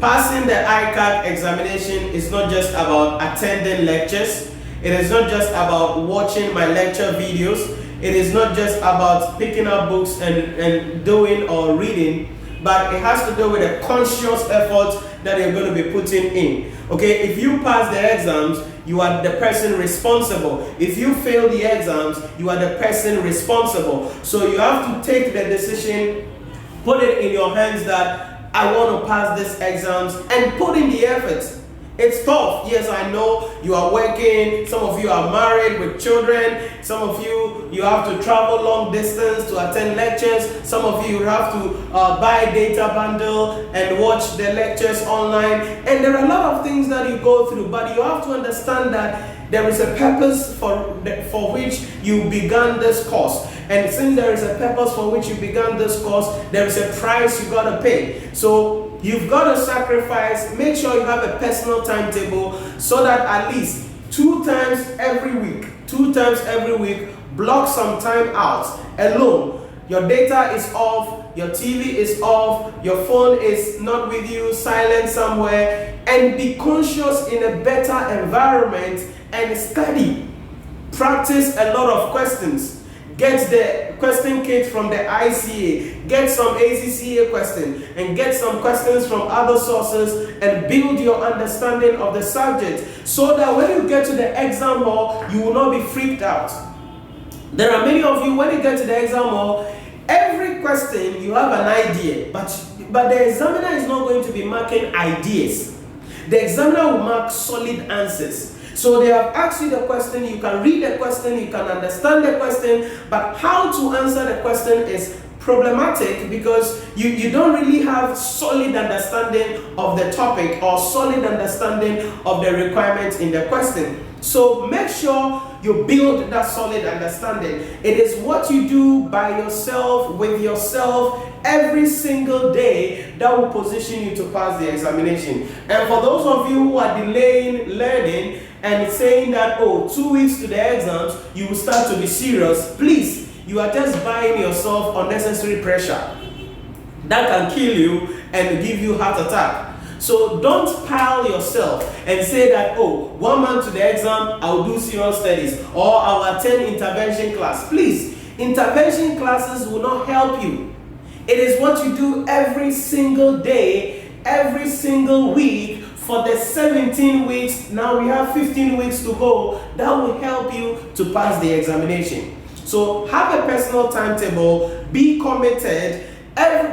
Passing the ICAG examination is not just about attending lectures. It is not just about watching my lecture videos. It is not just about picking up books and doing or reading, but it has to do with a conscious effort that you're going to be putting in. Okay, if you pass the exams, you are the person responsible. If you fail the exams, you are the person responsible. So you have to take the decision, put it in your hands that I want to pass these exams and put in the effort. It's tough. Yes, I know you are working. Some of you are married with children. Some of you have to travel long distance to attend lectures. Some of you have to buy a data bundle and watch the lectures online. And there are a lot of things that you go through, but you have to understand that there is a purpose for which you began this course. And since there is a purpose for which you began this course, there is a price you got to pay. So you've got to sacrifice. Make sure you have a personal timetable so that at least 2 times every week, block some time out alone. Your data is off, your TV is off, your phone is not with you, silent somewhere, and be conscious in a better environment and study. Practice a lot of questions. Get the question kit from the ICAG, get some ACCA questions, and get some questions from other sources and build your understanding of the subject so that when you get to the exam hall, you will not be freaked out. There are many of you, when you get to the exam hall, every question you have an idea, but the examiner is not going to be marking ideas. The examiner will mark solid answers. So they have asked you the question, you can read the question, you can understand the question, but how to answer the question is problematic because you don't really have solid understanding of the topic or solid understanding of the requirements in the question. So make sure you build that solid understanding. It is what you do by yourself, with yourself, every single day that will position you to pass the examination. And for those of you who are delaying learning and saying that, oh, 2 weeks to the exams, you will start to be serious, please, you are just buying yourself unnecessary pressure. That can kill you and give you heart attack. So don't pile yourself and say that, oh, 1 month to the exam, I'll do serious studies or I'll attend intervention class. Please, intervention classes will not help you. It is what you do every single day, every single week for the 17 weeks. Now we have 15 weeks to go. That will help you to pass the examination. So have a personal timetable, be committed,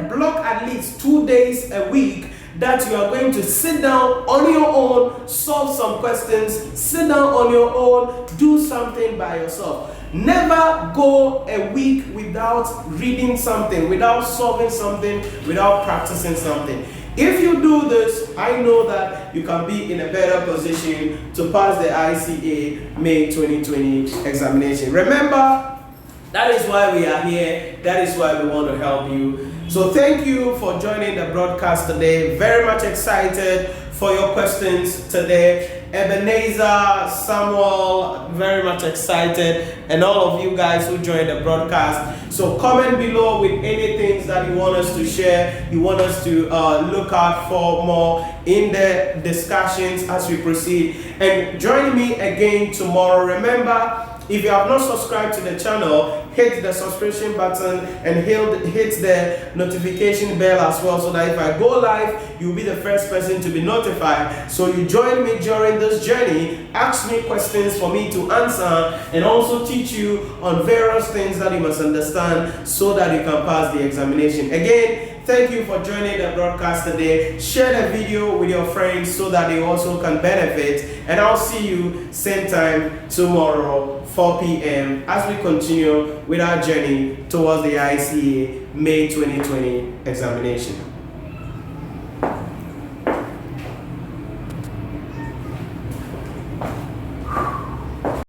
block at least 2 days a week that you are going to sit down on your own, solve some questions, sit down on your own, do something by yourself. Never go a week without reading something, without solving something, without practicing something. If you do this, I know that you can be in a better position to pass the ICA May 2020 examination. Remember, that is why we are here. That is why we want to help you. So thank you for joining the broadcast today. Very much excited for your questions today. Ebenezer, Samuel, very much excited, and all of you guys who joined the broadcast. So comment below with anything that you want us to share, you want us to look out for more in the discussions as we proceed. And join me again tomorrow. Remember, if you have not subscribed to the channel, hit the subscription button and hit the notification bell as well, so that if I go live, you'll be the first person to be notified. So you join me during this journey, ask me questions for me to answer, and also teach you on various things that you must understand so that you can pass the examination. Again, thank you for joining the broadcast today. Share the video with your friends so that they also can benefit. And I'll see you same time tomorrow, 4 p.m. as we continue with our journey towards the ICA May 2020 examination.